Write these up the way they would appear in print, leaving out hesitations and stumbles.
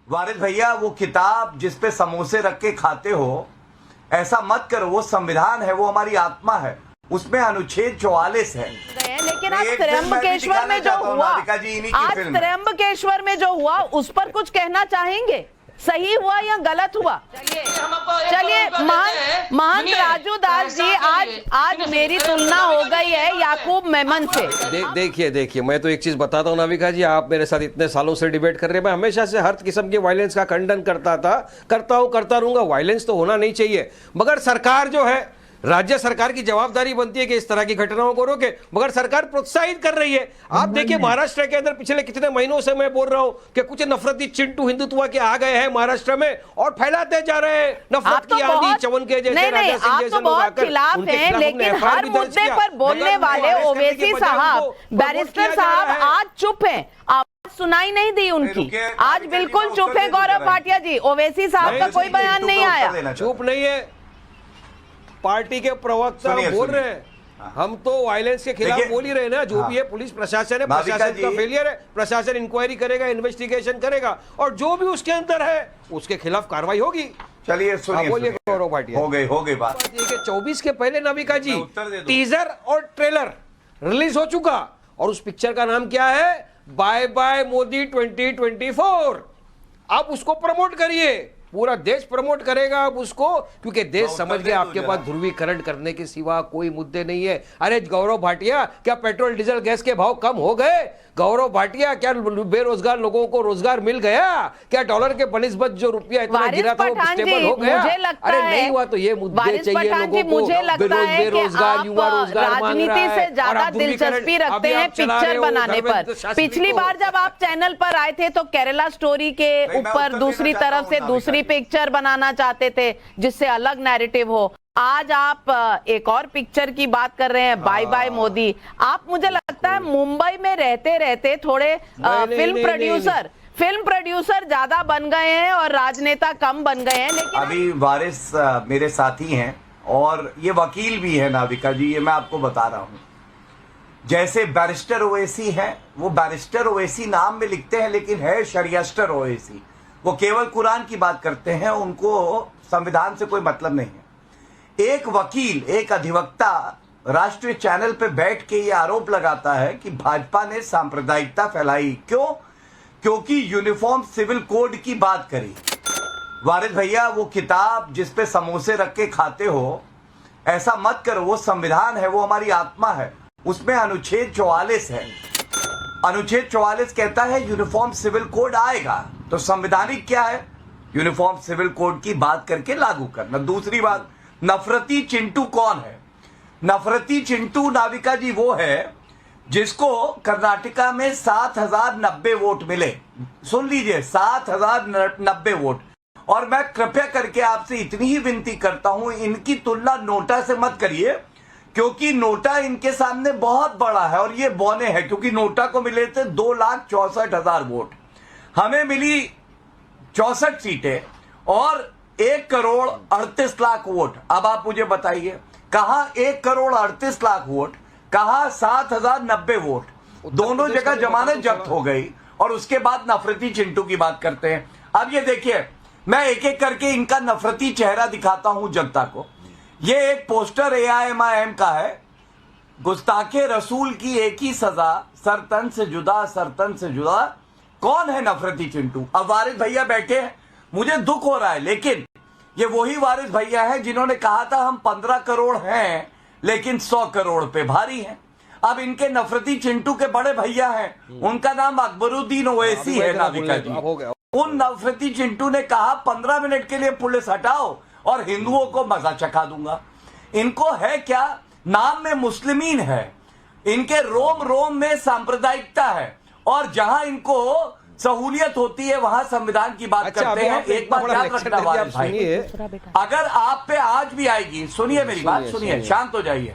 वारिस भैया, वो किताब जिस पे समोसे रख के खाते हो, ऐसा मत करो। वो संविधान है, वो हमारी आत्मा है, उसमें अनुच्छेद 44 है। लेकिन आज त्र्यंबकेश्वर में जो हुआ, आज त्र्यंबकेश्वर में जो हुआ उस पर कुछ कहना चाहेंगे? सही हुआ या गलत हुआ? चलिए महंत राजू दास जी, आज मेरी तुलना हो गई है याकूब मेमन से। देखिए मैं तो एक चीज बताता हूँ नाविका जी, आप मेरे साथ इतने सालों से डिबेट कर रहे हैं, मैं हमेशा से हर किस्म के वायलेंस का खंडन करता था, करता हूँ, करता रहूंगा। वायलेंस तो होना नहीं चाहिए, मगर सरकार जो है, राज्य सरकार की जवाबदारी बनती है कि इस तरह की घटनाओं को रोके, मगर सरकार प्रोत्साहित कर रही है। आप देखिए महाराष्ट्र के अंदर पिछले कितने महीनों से मैं बोल रहा हूं कि कुछ नफरती चिंटू हिंदुत्व के आ गए हैं महाराष्ट्र में और फैलाते जा रहे हैं नफरत की आंधी, चवन के जैसे, राजा सिंह जैसे लोग आकर खिलाफ हैं, लेकिन हर मुद्दे पर बोलने वाले ओवैसी साहब, बैरिस्टर साहब आज चुप हैं, आवाज सुनाई नहीं दी उनकी, आज बिल्कुल चुप है। गौरव भाटिया जी, ओवैसी साहब का कोई बयान नहीं आया। चुप नहीं है, पार्टी के प्रवक्ता बोल रहे हैं, हम तो वायलेंस के खिलाफ बोल ही रहे हैं ना। जो भी है पुलिस प्रशासन है, प्रशासन का फेलियर है, प्रशासन इंक्वायरी करेगा, इन्वेस्टिगेशन करेगा और जो भी उसके अंदर है उसके खिलाफ कार्रवाई होगी। चलिए बोलिए गौरव भाटिया। हो गई बात। 24 के पहले नाविका जी टीजर और ट्रेलर रिलीज हो चुका और उस पिक्चर का नाम क्या है? Bye bye Modi 2024। आप उसको प्रमोट करिए, पूरा देश प्रमोट करेगा अब उसको, क्योंकि देश समझ गया आपके पास ध्रुवीकरण करने के सिवा कोई मुद्दे नहीं है। अरे गौरव भाटिया, क्या पेट्रोल डीजल गैस के भाव कम हो गए? गौरव भाटिया, क्या बेरोजगार लोगों को रोजगार मिल गया? क्या डॉलर के बनिस्बत जो रुपया इतना गिरा था वो स्टेबल हो गया? अरे नहीं हुआ तो ये मुद्दे चाहिए लोगों को। मुझे लगता है कि आप राजनीति से ज्यादा दिलचस्पी रखते हैं पिक्चर बनाने पर। पिछली बार जब आप चैनल पर आए थे तो केरला स्टोरी के ऊपर दूसरी तरफ से दूसरी पिक्चर बनाना चाहते थे जिससे अलग नैरेटिव हो। आज आप एक और पिक्चर की बात कर रहे हैं, बाय बाय मोदी। आप, मुझे लगता है मुंबई में रहते रहते थोड़े फिल्म प्रोड्यूसर ज्यादा बन गए हैं और राजनेता कम बन गए हैं। लेकिन अभी वारिस मेरे साथी हैं और ये वकील भी है नाविका जी, ये मैं आपको बता रहा हूं। जैसे बैरिस्टर ओवैसी है, वो बैरिस्टर ओवैसी नाम में लिखते हैं लेकिन है शरियस्टर ओवैसी। वो केवल कुरान की बात करते हैं, उनको संविधान से कोई मतलब नहीं है। एक वकील, एक अधिवक्ता राष्ट्रीय चैनल पे बैठ के ये आरोप लगाता है कि भाजपा ने सांप्रदायिकता फैलाई। क्यों? क्योंकि यूनिफॉर्म सिविल कोड की बात करी। वारिस भैया, वो किताब जिस पे समोसे रख के खाते हो, ऐसा मत करो। वो संविधान है, वो हमारी आत्मा है, उसमें अनुच्छेद 44 है। अनुच्छेद 44 कहता है यूनिफॉर्म सिविल कोड आएगा, तो संवैधानिक क्या है? यूनिफॉर्म सिविल कोड की बात करके लागू करना। दूसरी बात, नफरती चिंटू कौन है? नफरती चिंटू नाविका जी वो है जिसको कर्नाटका में 7090 वोट मिले। सुन लीजिए, 7090 वोट। और मैं कृपया करके आपसे इतनी ही विनती करता हूं, इनकी तुलना नोटा से मत करिए, क्योंकि नोटा इनके सामने बहुत बड़ा है और ये बौने हैं। क्योंकि नोटा को मिले थे 2,64,000 वोट, हमें मिली 64 सीटें और 1,38,00,000 वोट। अब आप मुझे बताइए, कहां 1,38,00,000 वोट, कहां 7090 वोट? दोनों जगह जमानत जब्त हो गई और उसके बाद नफरती चिंटू की बात करते हैं। अब ये देखिए, मैं एक एक करके इनका नफरती चेहरा दिखाता हूं जनता को। ये एक पोस्टर AIMIM का है, गुस्ताखे रसूल की एक ही सजा, सरतन से जुदा, सरतन से जुदा। कौन है नफरती चिंटू? अब वारिस भैया बैठे हैं, मुझे दुख हो रहा है, लेकिन ये वही वारिस भैया है जिन्होंने कहा था हम 15 करोड़ हैं लेकिन 100 करोड़ पे भारी हैं। अब इनके नफरती चिंटू के बड़े भैया हैं, उनका नाम अकबरुद्दीन ओवैसी है नाविका जी। उन नफरती चिंटू ने कहा 15 मिनट के लिए पुलिस हटाओ और हिंदुओं को मजा चखा दूंगा। इनको है क्या? नाम में मुस्लिमीन है, इनके रोम रोम में सांप्रदायिकता है और जहां इनको सहूलियत होती है वहां संविधान की बात करते हैं। एक बात याद रखना वारिस भाई, अगर आप पे आज भी आएगी, सुनिए मेरी बात, सुनिए, शांत हो जाइए।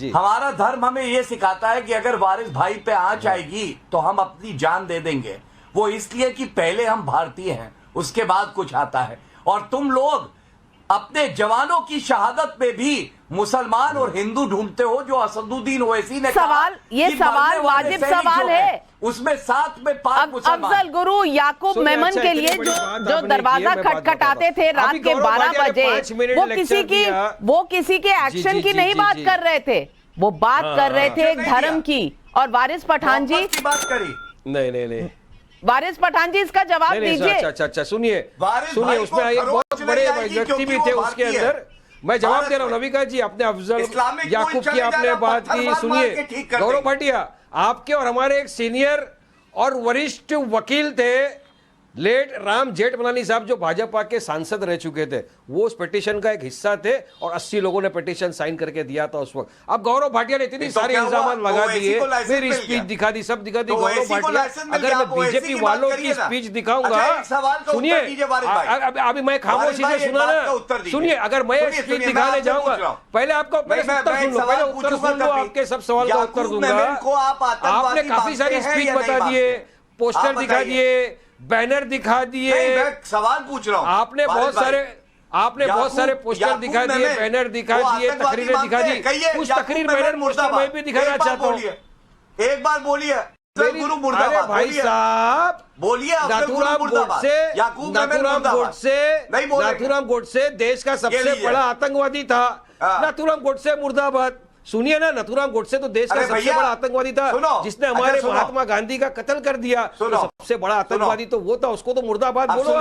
हमारा धर्म हमें यह सिखाता है कि अगर वारिस भाई पे आंच आएगी तो हम अपनी जान दे देंगे। वो इसलिए कि पहले हम भारतीय हैं, उसके बाद कुछ आता है। और तुम लोग अपने जवानों की शहादत पे भी मुसलमान और हिंदू ढूंढते हो, जो असदुद्दीन ओवैसी ने सवाल, ये सवाल वाजिब सवाल है, उसमें 7 में 5 मुसलमान। अफजल गुरु याकूब मेमन के लिए जो दरवाजा खटखटाते थे रात के 12 बजे, वो किसी के एक्शन की नहीं बात कर रहे थे, वो बात कर रहे थे एक धर्म की। और वारिस पठान जी बात करी, नहीं वारिस पठान जी इसका जवाब दीजिए। अच्छा सुनिए, उसमें एक बहुत बड़े व्यक्ति भी थे उसके अंदर। मैं जवाब दे रहा हूँ नविका जी, आपने अफजल याकूब की आपने बात की, सुनिए गौरव भाटिया, आपके और हमारे एक सीनियर और वरिष्ठ वकील थे लेट राम जेठमलानी साहब, जो भाजपा के सांसद रह चुके थे, वो उस पिटीशन का एक हिस्सा थे और 80 लोगों ने पिटीशन साइन करके दिया था उस वक्त। अब गौरव भाटिया ने इतनी सारे इल्जाम लगा दिए, मेरी स्पीच दिखा दी, सब दिखा दी। गौरव भाटिया, अगर मैं बीजेपी वालों की स्पीच दिखाऊंगा, सुनिए अभी मैं खामोशी से सुना ना, सुनिए अगर मैं स्पीच दिखाने जाऊंगा, पहले आपको उत्तर सुन लो, पहले उत्तर सुन लो, आपके सब सवाल का उत्तर दूंगा। आपने काफी सारी स्पीच बता दिए, पोस्टर दिखा दिए, बैनर दिखा दिए, सवाल पूछ रहा हूं। आपने बहुत सारे पोस्टर दिखा दिए, बैनर दिखा दिए, तकरीरें दिखा दी। कुछ तकरीर बैनर पोस्टर मैं भी दिखाना चाहता हूँ। एक बार बोलिए गुरु मुर्दाबाद। अरे भाई साहब बोलिए, नाथूराम गोडसे देश का सबसे बड़ा आतंकवादी था। नाथूराम गोडसे मुर्दाबाद। सुनिए ना, नाथूराम गोडसे तो देश का सबसे बड़ा आतंकवादी था, जिसने हमारे महात्मा गांधी का कत्ल कर दिया। तो सबसे बड़ा आतंकवादी तो वो था, उसको तो मुर्दाबाद बोलो।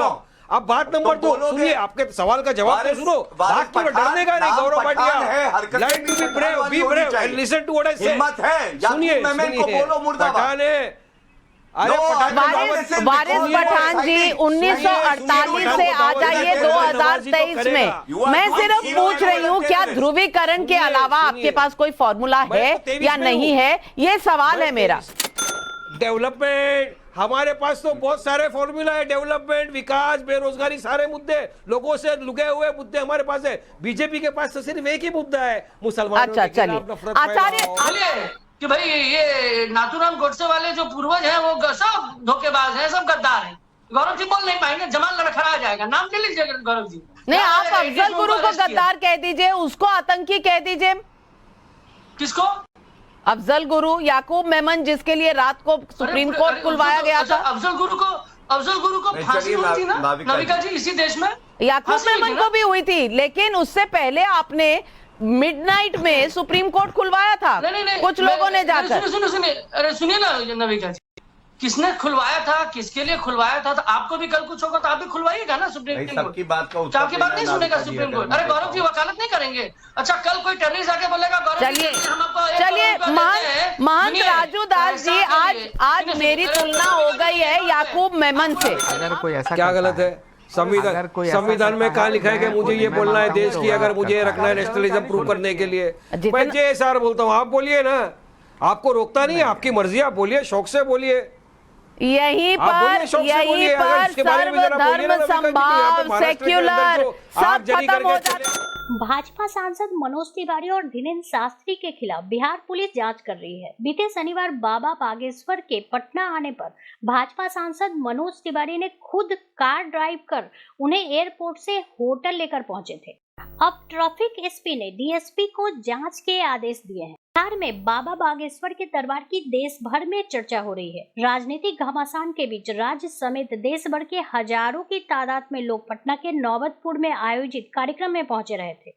अब बात नंबर 2 सुनिए, आपके सवाल का जवाब तो सुनो, बात क्यों डरने का नहीं Gaurav Bhatia, like to be brave and listen to what I say. सुनिए पठान है, वारिस पठान जी 1948 से आ जाइए 2023 में। मैं सिर्फ पूछ रही हूँ, क्या ध्रुवीकरण के अलावा आपके पास कोई फॉर्मूला है या नहीं है, ये सवाल है मेरा। डेवलपमेंट, हमारे पास तो बहुत सारे फॉर्मूला है, डेवलपमेंट, विकास, बेरोजगारी, सारे मुद्दे, लोगों से लुके हुए मुद्दे हमारे पास है। बीजेपी के पास तो सिर्फ एक ही मुद्दा है, मुसलमानों के खिलाफ नफरत। आचार्य कि भाई ये नाथूराम गोडसे वाले जो पूर्वज हैं वो सब धोखेबाज हैं, सब गद्दार हैं। गौरव जी बोल नहीं पाएंगे, जमाल लड़खड़ा जाएगा। नाम ले लीजिए गौरव जी। नहीं, आप अफजल गुरु को गद्दार कह दीजिए, उसको आतंकी कह दीजिए। किसको? अफजल गुरु याकूब मेमन, जिसके लिए रात को सुप्रीम कोर्ट खुलवाया गया था। अफजल गुरु को फांसी हुई थी ना नविका जी इसी देश में। याकूब मेमन को भी हुई थी, लेकिन उससे पहले आपने मिडनाइट में सुप्रीम कोर्ट खुलवाया था। नहीं, कुछ लोगों ने जाकर। सुनिए ना नविका जी, किसने खुलवाया था, किसके लिए खुलवाया था? तो आपको भी कल कुछ होगा तो आप भी खुलवाइएगा ना सुप्रीम कोर्ट। सबकी बात का उत्तर, आपकी बात नहीं सुनेगा सुप्रीम कोर्ट। अरे गौरव जी वकालत नहीं करेंगे? अच्छा कल कोई टेररिस्ट आके बोलेगा गौरव, चलिए महंत राजू दास जी, आज मेरी तुलना हो गई है याकूब मेमन से। अगर कोई ऐसा क्या गलत है? संविधान में कहा लिखा है कि मुझे ये बोलना है देश की, अगर मुझे रखना है नेशनलिज्म प्रूव करने के लिए, मैं जेएसआर बोलता हूँ, आप बोलिए ना, आपको रोकता नहीं है, आपकी मर्जी, आप बोलिए, शौक से बोलिए। यहीं पर सर्वधर्म संभाव, सेक्युलर सब खत्म हो जाता। भाजपा सांसद मनोज तिवारी और धीरेन्द्र शास्त्री के खिलाफ बिहार पुलिस जांच कर रही है। बीते शनिवार बाबा बागेश्वर के पटना आने पर भाजपा सांसद मनोज तिवारी ने खुद कार ड्राइव कर उन्हें एयरपोर्ट से होटल लेकर पहुंचे थे। अब ट्रैफिक एसपी ने डीएसपी को जांच के आदेश दिए हैं। बिहार में बाबा बागेश्वर के दरबार की देश भर में चर्चा हो रही है। राजनीतिक घमासान के बीच राज्य समेत देश भर के हजारों की तादाद में लोग पटना के नौबतपुर में आयोजित कार्यक्रम में पहुंचे रहे थे।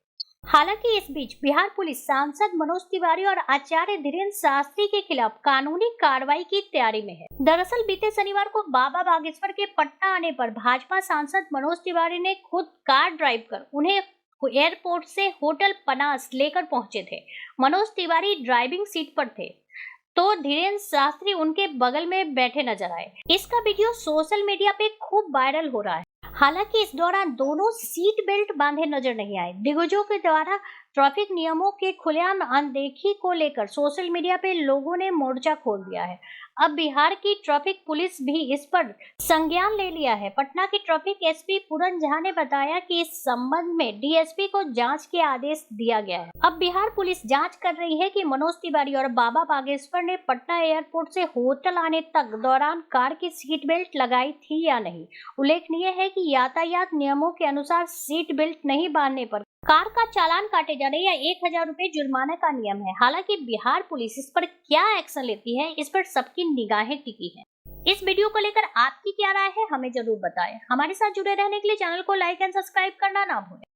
हालांकि इस बीच बिहार पुलिस सांसद मनोज तिवारी और आचार्य धीरेन्द्र शास्त्री के खिलाफ कानूनी कार्रवाई की तैयारी में है। दरअसल बीते शनिवार को बाबा बागेश्वर के पटना आने पर भाजपा सांसद मनोज तिवारी ने खुद कार ड्राइव कर उन्हें एयरपोर्ट से होटल पनास लेकर पहुंचे थे। मनोज तिवारी ड्राइविंग सीट पर थे तो धीरेन्द्र शास्त्री उनके बगल में बैठे नजर आए। इसका वीडियो सोशल मीडिया पे खूब वायरल हो रहा है। हालांकि इस दौरान दोनों सीट बेल्ट बांधे नजर नहीं आए। दिग्गजों के द्वारा ट्रैफिक नियमों के खुलेआम अनदेखी को लेकर सोशल मीडिया पे लोगों ने मोर्चा खोल दिया है। अब बिहार की ट्रैफिक पुलिस भी इस पर संज्ञान ले लिया है। पटना के ट्रैफिक एसपी पूरन झा ने बताया कि इस संबंध में डीएसपी को जांच के आदेश दिया गया है। अब बिहार पुलिस जांच कर रही है कि मनोज तिवारी और बाबा बागेश्वर ने पटना एयरपोर्ट से होटल आने तक दौरान कार की सीट बेल्ट लगाई थी या नहीं। उल्लेखनीय है कि यातायात नियमों के अनुसार सीट बेल्ट नहीं बांधने पर कार का चालान काटे जाने या 1000 रुपए जुर्माने का नियम है। हालांकि बिहार पुलिस इस पर क्या एक्शन लेती है, इस पर सबकी निगाहें टिकी हैं। इस वीडियो को लेकर आपकी क्या राय है, हमें जरूर बताएं। हमारे साथ जुड़े रहने के लिए चैनल को लाइक एंड सब्सक्राइब करना ना भूलें।